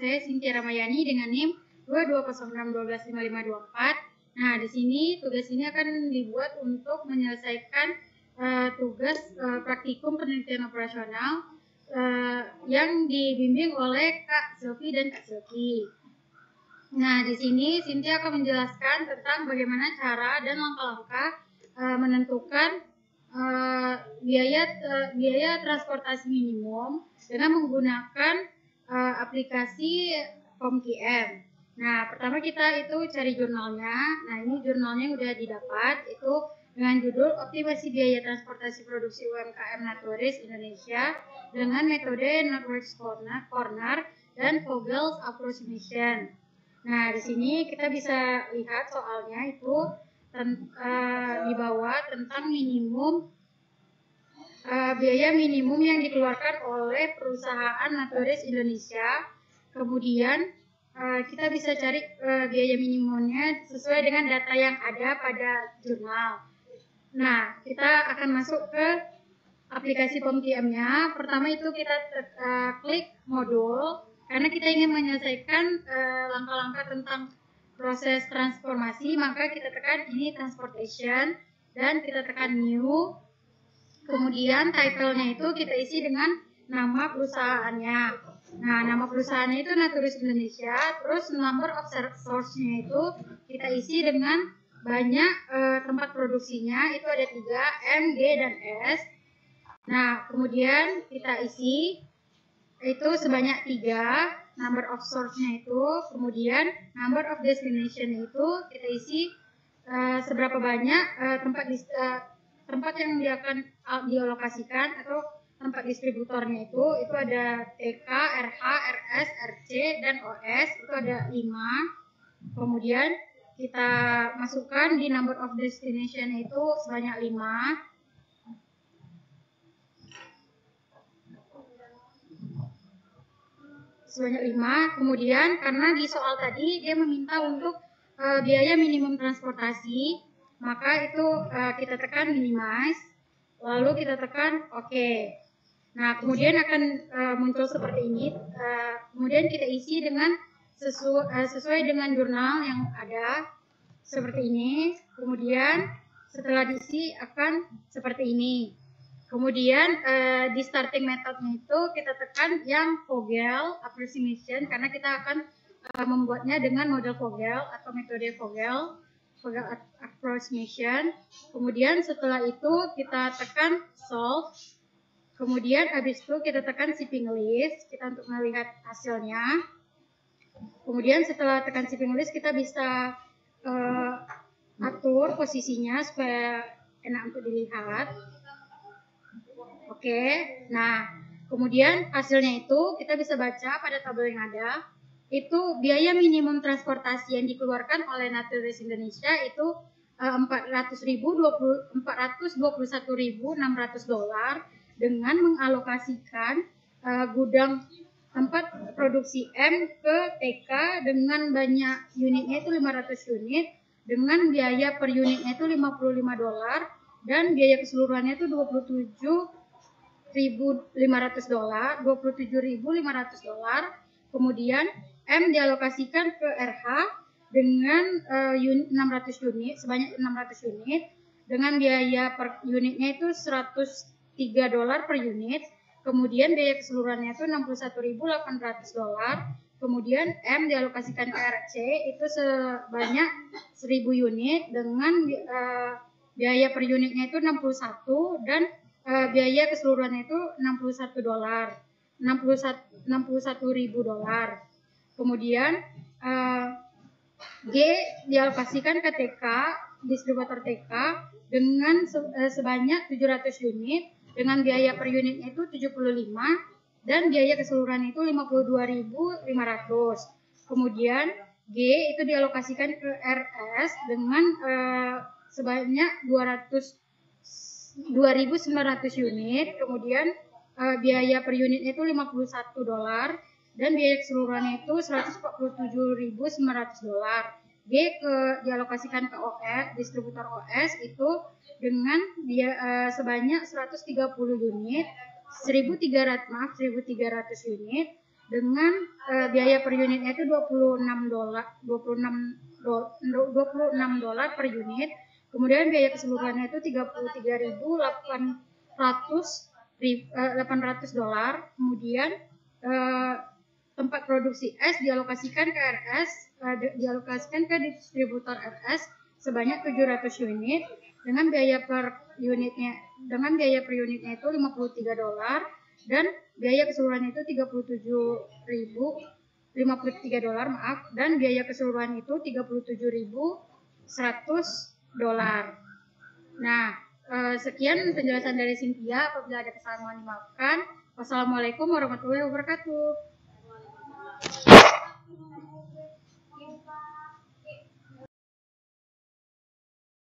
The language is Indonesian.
saya Cynthia Ramayani dengan NIM 2206125524. Nah, di sini tugas ini akan dibuat untuk menyelesaikan tugas praktikum penelitian operasional yang dibimbing oleh Kak Silvi dan Kak Silvi. Nah, di sini Cynthia akan menjelaskan tentang bagaimana cara dan langkah-langkah menentukan biaya transportasi minimum dengan menggunakan aplikasi POMQM. Nah, pertama kita itu cari jurnalnya. Nah, ini jurnalnya udah didapat, itu dengan judul Optimasi Biaya Transportasi Produksi UMKM Naturis Indonesia dengan metode Networks Corner dan Vogel's Approximation. Nah, di sini kita bisa lihat soalnya itu di bawah tentang biaya minimum yang dikeluarkan oleh perusahaan Naturis Indonesia. Kemudian kita bisa cari biaya minimumnya sesuai dengan data yang ada pada jurnal. Nah, kita akan masuk ke aplikasi POMQM-nya. Pertama itu kita klik modul. Karena kita ingin menyelesaikan langkah-langkah tentang proses transformasi, maka kita tekan ini transportation dan kita tekan new. Kemudian title-nya itu kita isi dengan nama perusahaannya. Nah, nama perusahaannya itu Naturis Indonesia. Terus number of source-nya itu kita isi dengan banyak tempat produksinya. Itu ada 3, M, G, dan S. Nah, kemudian kita isi itu sebanyak 3, number of source-nya itu, kemudian number of destination itu kita isi seberapa banyak tempat yang dia akan dialokasikan atau tempat distributornya itu ada TK, RH, RS, RC, dan OS, itu ada 5. Kemudian kita masukkan di number of destination itu sebanyak 5. Sebanyak 5. Kemudian karena di soal tadi dia meminta untuk biaya minimum transportasi, maka itu kita tekan minimize, lalu kita tekan OK. Nah, kemudian akan muncul seperti ini. Kemudian kita isi dengan sesuai dengan jurnal yang ada seperti ini. Kemudian setelah diisi akan seperti ini. Kemudian di starting methodnya itu kita tekan yang Vogel Approximation karena kita akan membuatnya dengan model Vogel atau metode Vogel Approximation. Kemudian setelah itu kita tekan solve. Kemudian habis itu kita tekan shipping list kita untuk melihat hasilnya. Kemudian setelah tekan shipping list kita bisa atur posisinya supaya enak untuk dilihat. Oke, nah kemudian hasilnya itu kita bisa baca pada tabel yang ada. Itu biaya minimum transportasi yang dikeluarkan oleh Naturis Indonesia itu $421.600 dengan mengalokasikan gudang tempat produksi M ke TK dengan banyak unitnya itu 500 unit dengan biaya per unitnya itu $55 dan biaya keseluruhannya itu $27.500. Kemudian M dialokasikan ke RH dengan 600 unit, sebanyak 600 unit dengan biaya per unitnya itu $103 per unit. Kemudian biaya keseluruhannya itu $61.800. Kemudian M dialokasikan ke RC itu sebanyak 1000 unit dengan biaya per unitnya itu 61 dan biaya keseluruhannya itu $61.000. Kemudian G dialokasikan ke TK, distributor TK dengan sebanyak 700 unit dengan biaya per unitnya itu 75 dan biaya keseluruhan itu 52.500. Kemudian G itu dialokasikan ke RS dengan sebanyak 2.900 unit. Kemudian biaya per unitnya itu $51 dan biaya keseluruhannya itu $147.900. G dialokasikan ke OS, distributor OS itu dengan sebanyak 130 unit, 1.300 unit dengan biaya per unitnya itu $26 per unit. Kemudian biaya keseluruhannya itu $33.800. Kemudian tempat produksi es dialokasikan ke dialokasikan ke distributor RS sebanyak 700 unit dengan biaya per unitnya itu $53 dan biaya keseluruhan itu $53 dan biaya keseluruhan itu $37.100. Nah, sekian penjelasan dari Cynthia. Apabila ada kesalahan mohon dimaafkan. Wassalamualaikum warahmatullahi wabarakatuh.